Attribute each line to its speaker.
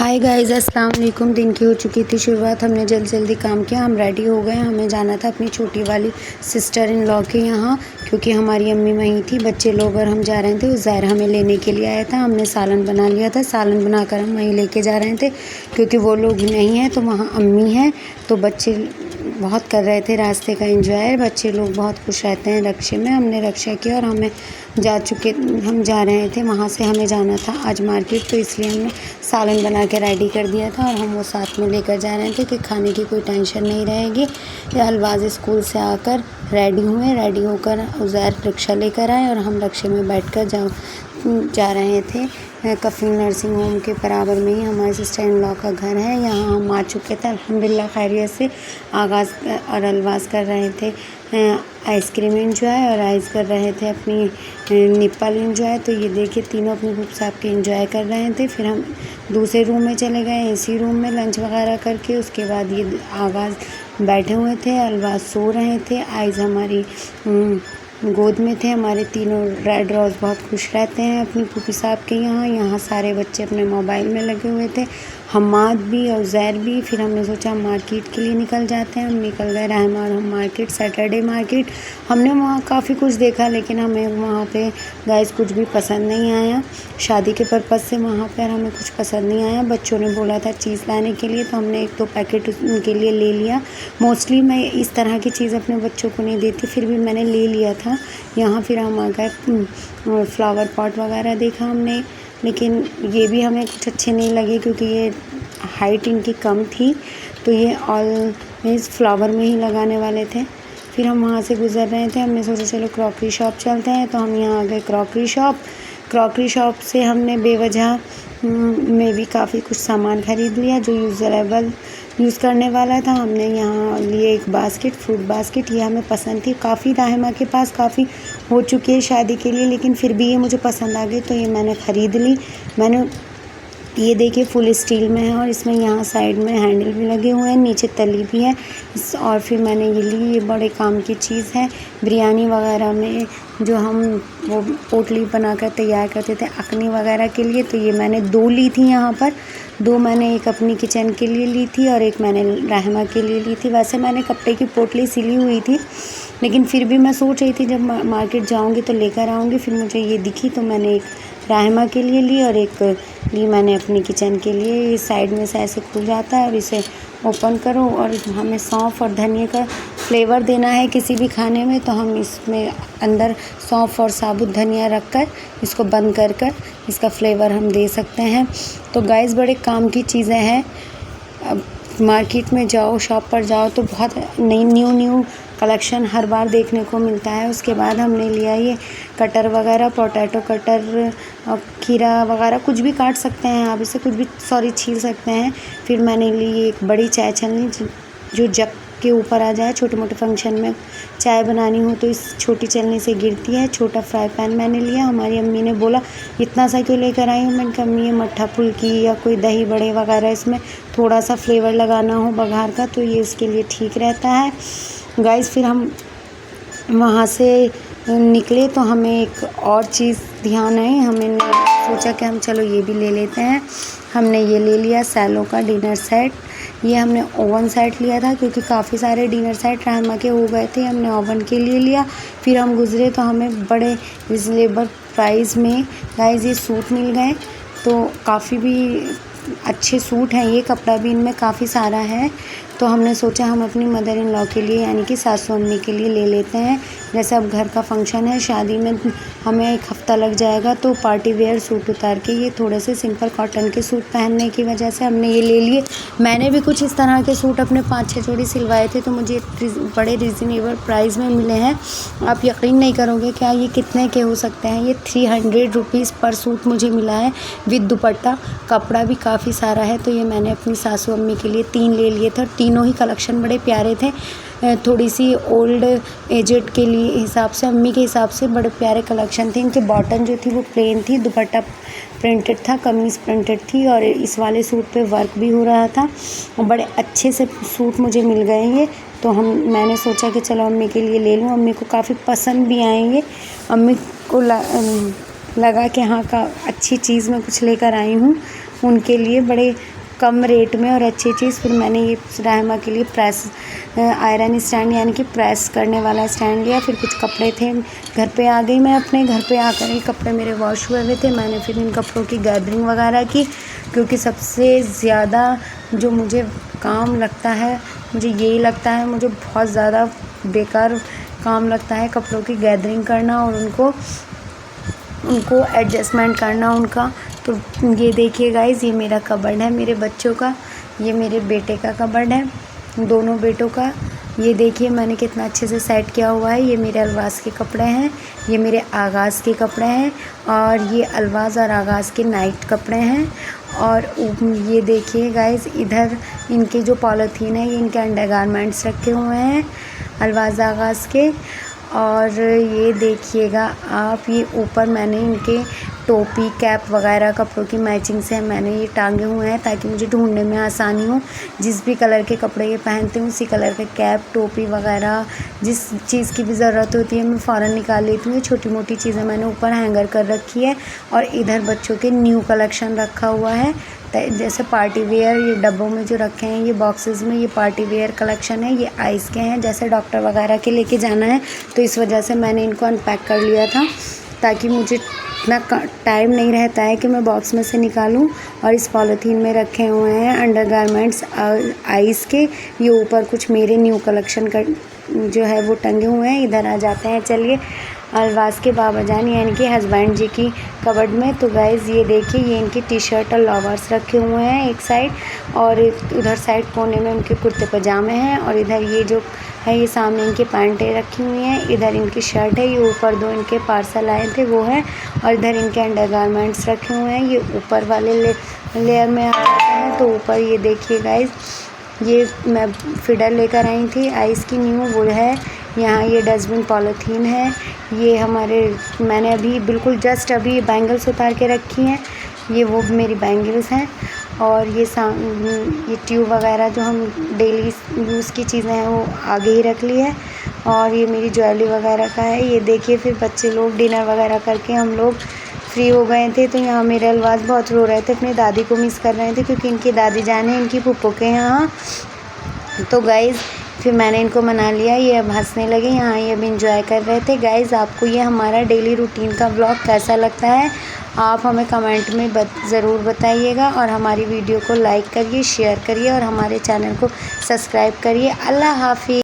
Speaker 1: Hi guys, अस्सलाम वालेकुम। दिन की हो चुकी थी शुरुआत। हमने जल्दी काम किया, हम रेडी हो गए। हमें जाना था अपनी छोटी वाली सिस्टर इन लॉ के यहाँ, क्योंकि हमारी अम्मी वहीं थी। बच्चे लोग और हम जा रहे थे। उज़ैर हमें लेने के लिए आया था। हमने सालन बना लिया था। सालन बनाकर हम वहीं लेके जा रहे थे, क्योंकि वो लोग नहीं हैं तो वहाँ अम्मी हैं। तो बच्चे बहुत कर रहे थे रास्ते का एंजॉय। बच्चे लोग बहुत खुश रहते हैं रक्शे में। हमने रक्षा किया और हम जा रहे थे। वहाँ से हमें जाना था आज मार्केट, तो इसलिए हमने सालन बना के रेडी कर दिया था और हम वो साथ में लेकर जा रहे थे कि खाने की कोई टेंशन नहीं रहेगी। अलवाज़ स्कूल से आकर रेडी होकर उज़ैर रिक्शा लेकर आए और हम रिक्शे में बैठकर जा रहे थे। कफ़ील नर्सिंग होम के बराबर में ही हमारे सिस्टर इन लॉ का घर है। यहाँ हम आ चुके थे अल्हम्दुलिल्लाह खैरियत से। आगाज़ और अलवाज़ कर रहे थे आइसक्रीम एंजॉय और आइस कर रहे थे अपनी निप्पल एंजॉय। तो ये देखिए तीनों अपने ग्रुप साहब के एंजॉय कर रहे थे। फिर हम दूसरे रूम में चले गए, एसी रूम में लंच वगैरह करके। उसके बाद ये आगाज़ बैठे हुए थे, अलवाज़ सो रहे थे, आइज़ हमारी गोद में थे। हमारे तीनों रेड रोज़ बहुत खुश रहते हैं अपनी फूफी साहब के यहाँ सारे बच्चे अपने मोबाइल में लगे हुए थे, हम्माद भी और ज़ैर भी। फिर हमने सोचा मार्केट के लिए निकल जाते हैं। हम निकल गए रहमा और हम मार्केट, सैटरडे मार्केट। हमने वहाँ काफ़ी कुछ देखा, लेकिन हमें वहाँ पे गाइस कुछ भी पसंद नहीं आया। शादी के पर्पज़ से वहाँ पर हमें कुछ पसंद नहीं आया। बच्चों ने बोला था चीज़ लाने के लिए, तो हमने 1-2 पैकेट उनके लिए ले लिया। मोस्टली मैं इस तरह की चीज़ अपने बच्चों को नहीं देती, फिर भी मैंने ले लिया था। यहाँ फिर हम आ गए, फ्लावर पॉट वगैरह देखा हमने, लेकिन ये भी हमें कुछ अच्छे नहीं लगे, क्योंकि ये हाइट इनकी कम थी, तो ये ऑलवेज फ्लावर में ही लगाने वाले थे। फिर हम वहाँ से गुज़र रहे थे। हमने सोचा चलो क्रॉकरी शॉप चलते हैं, तो हम यहाँ आ गए क्रॉकरी शॉप से हमने बेवजह में भी काफ़ी कुछ सामान ख़रीद लिया जो यूज़ेबल यूज़ करने वाला था। हमने यहाँ लिए एक बास्केट, फ्रूट बास्केट। ये हमें पसंद थी काफ़ी। राहिमा के पास काफ़ी हो चुकी है शादी के लिए, लेकिन फिर भी ये मुझे पसंद आ गई, तो ये मैंने ख़रीद ली। ये देखिए फुल स्टील में है और इसमें यहाँ साइड में हैंडल भी लगे हुए हैं, नीचे तली भी है। और फिर मैंने ये ली, ये बड़े काम की चीज़ है। बिरयानी वगैरह में जो हम वो पोटली बनाकर तैयार करते थे अखनी वगैरह के लिए, तो ये मैंने 2 ली थी यहाँ पर। 2 मैंने एक अपनी किचन के लिए ली थी और एक मैंने रहमा के लिए ली थी। वैसे मैंने कपड़े की पोटली सिली हुई थी, लेकिन फिर भी मैं सोच रही थी जब मार्केट जाऊँगी तो लेकर आऊँगी। फिर मुझे ये दिखी, तो मैंने एक रहमा के लिए ली और एक ली मैंने अपनी किचन के लिए। ये साइड में से ऐसे खुल जाता है और इसे ओपन करो, और हमें सौंफ और धनिया का फ्लेवर देना है किसी भी खाने में, तो हम इसमें अंदर सौंफ और साबुत धनिया रखकर इसको बंद कर इसका फ्लेवर हम दे सकते हैं। तो गाइस बड़े काम की चीज़ें हैं। अब मार्केट में जाओ, शॉप पर जाओ, तो बहुत नई न्यू कलेक्शन हर बार देखने को मिलता है। उसके बाद हमने लिया ये कटर वगैरह, पोटैटो कटर, खीरा वगैरह कुछ भी काट सकते हैं आप इसे, कुछ भी छील सकते हैं। फिर मैंने ली एक बड़ी चाय छन्नी जो जग के ऊपर आ जाए। छोटे मोटे फंक्शन में चाय बनानी हो तो इस छोटी छन्नी से गिरती है। छोटा फ्राई पैन मैंने लिया। हमारी अम्मी ने बोला इतना सा क्यों लेकर आई हूँ। मैंने कहा अम्मी ये मट्ठा फुल्की या कोई दही बड़े वगैरह इसमें थोड़ा सा फ्लेवर लगाना हो बघार का, तो ये इसके लिए ठीक रहता है। गाइस फिर हम वहाँ से निकले तो हमें एक और चीज़ ध्यान आई। हमने सोचा कि हम चलो ये भी ले लेते हैं। हमने ये ले लिया सेलो का डिनर सेट। ये हमने ओवन सेट लिया था, क्योंकि काफ़ी सारे डिनर सेट रहमा के हो गए थे, हमने ओवन के लिए लिया। फिर हम गुज़रे तो हमें बड़े रिजनेबल प्राइस में गाइस ये सूट मिल गए। तो काफ़ी भी अच्छे सूट हैं, ये कपड़ा भी इनमें काफ़ी सारा है। तो हमने सोचा हम अपनी मदर इन लॉ के लिए यानी कि सासू अम्मी के लिए ले लेते हैं। जैसे अब घर का फंक्शन है, शादी में हमें 1 हफ़्ता लग जाएगा, तो पार्टी वेयर सूट उतार के ये थोड़े से सिंपल कॉटन के सूट पहनने की वजह से हमने ये ले लिए। मैंने भी कुछ इस तरह के सूट अपने 5-6 जोड़ी सिलवाए थे, तो मुझे बड़े रिजनेबल प्राइस में मिले हैं। आप यकीन नहीं करोगे क्या ये कितने के हो सकते हैं। ये 300 रुपीज़ पर सूट मुझे मिला है विद दुपट्टा। कपड़ा भी काफ़ी सारा है। तो ये मैंने अपनी सासू अम्मी के लिए 3 ले लिए थे। तीनों ही कलेक्शन बड़े प्यारे थे। थोड़ी सी ओल्ड एजेड के लिए हिसाब से, अम्मी के हिसाब से बड़े प्यारे कलेक्शन थे। इनके बॉटम जो थी वो प्लेन थी, दुपट्टा प्रिंटेड था, कमीज़ प्रिंटेड थी और इस वाले सूट पे वर्क भी हो रहा था। और बड़े अच्छे से सूट मुझे मिल गए ये। तो मैंने सोचा कि चलो अम्मी के लिए ले लूँ। अम्मी को काफ़ी पसंद भी आएंगे। अम्मी को लगा कि हाँ का अच्छी चीज़ मैं कुछ लेकर आई हूँ। उनके लिए बड़े कम रेट में और अच्छी चीज़। फिर मैंने ये राहिमा के लिए प्रेस आयरन स्टैंड यानी कि प्रेस करने वाला स्टैंड लिया। फिर कुछ कपड़े थे, घर पे आ गई मैं अपने। घर पे आकर ही कपड़े मेरे वॉश हुए हुए थे। मैंने फिर इन कपड़ों की गैदरिंग वगैरह की, क्योंकि सबसे ज़्यादा जो मुझे काम लगता है, मुझे यही लगता है, मुझे बहुत ज़्यादा बेकार काम लगता है कपड़ों की गैदरिंग करना और उनको एडजस्टमेंट करना उनका। तो ये देखिए गाइज़, ये मेरा कबर्ड है मेरे बच्चों का, ये मेरे बेटे का कबर्ड है, दोनों बेटों का। ये देखिए मैंने कितना अच्छे से सेट किया हुआ है। ये मेरे अलवाज़ के कपड़े हैं, ये मेरे आगाज़ के कपड़े हैं, और ये अलवाज़ और आगाज़ के नाइट कपड़े हैं। और ये देखिए गाइज़, इधर इनके जो पॉलीथीन है, ये इनके अंडरगारमेंट्स रखे हुए हैं अलवाज़ आगाज़ के। और ये देखिएगा आप, ये ऊपर मैंने इनके टोपी कैप वगैरह कपड़ों की मैचिंग से मैंने ये टांगे हुए हैं, ताकि मुझे ढूंढने में आसानी हो। जिस भी कलर के कपड़े ये पहनते हैं उसी कलर के कैप टोपी वगैरह जिस चीज़ की भी ज़रूरत होती है मैं फ़ौरन निकाल लेती हूँ। छोटी मोटी चीज़ें मैंने ऊपर हैंगर कर रखी है। और इधर बच्चों के न्यू कलेक्शन रखा हुआ है, जैसे पार्टी वेयर। ये डब्बों में जो रखे हैं, ये बॉक्सेस में, ये पार्टी वेयर कलेक्शन है। ये आइस के हैं, जैसे डॉक्टर वगैरह के लेके जाना है, तो इस वजह से मैंने इनको अनपैक कर लिया था, ताकि मुझे इतना टाइम नहीं रहता है कि मैं बॉक्स में से निकालूं। और इस पॉलीथीन में रखे हुए हैं अंडरगारमेंट्स आइस के। ये ऊपर कुछ मेरे न्यू कलेक्शन का जो है वो टंगे हुए हैं। इधर आ जाते हैं, चलिए, अलवाज़ के बाबा जान यानी कि हस्बैंड जी की कबर्ड में। तो गाइज़ ये देखिए, ये इनकी टी शर्ट और लोवर्स रखे हुए हैं एक साइड, और उधर साइड कोने में उनके कुर्ते पजामे हैं। और इधर ये जो है, ये सामने इनकी पैंटें रखी हुई हैं, इधर इनकी शर्ट है। ये ऊपर दो इनके पार्सल आए थे वो है, और इधर इनके अंडरगारमेंट्स रखे हुए हैं। ये ऊपर वाले लेयर में आ जाते हैं। तो ऊपर ये देखिए गाइज़, ये मैं फीडर लेकर आई थी आइस की न्यू, वो है यहाँ। ये डस्टबिन पॉलीथीन है। ये मैंने अभी बिल्कुल जस्ट अभी बैंगल्स उतार के रखी हैं, ये वो मेरी बैंगल्स हैं। और ये ट्यूब वगैरह जो हम डेली यूज़ की चीज़ें हैं वो आगे ही रख ली है। और ये मेरी ज्वेलरी वगैरह का है। ये देखिए, फिर बच्चे लोग डिनर वगैरह करके हम लोग फ्री हो गए थे, तो यहाँ मेरे अलवाज़ बहुत रो रहे थे, अपनी दादी को मिस कर रहे थे, क्योंकि इनकी दादी जान है इनकी फूफो के यहाँ। तो गाइज़ फिर मैंने इनको मना लिया, ये अब हंसने लगे, यहाँ ये अब इंजॉय कर रहे थे। गाइज़ आपको ये हमारा डेली रूटीन का व्लॉग कैसा लगता है, आप हमें कमेंट में ज़रूर बताइएगा। और हमारी वीडियो को लाइक करिए, शेयर करिए, और हमारे चैनल को सब्सक्राइब करिए। अल्लाह हाफ़िज़।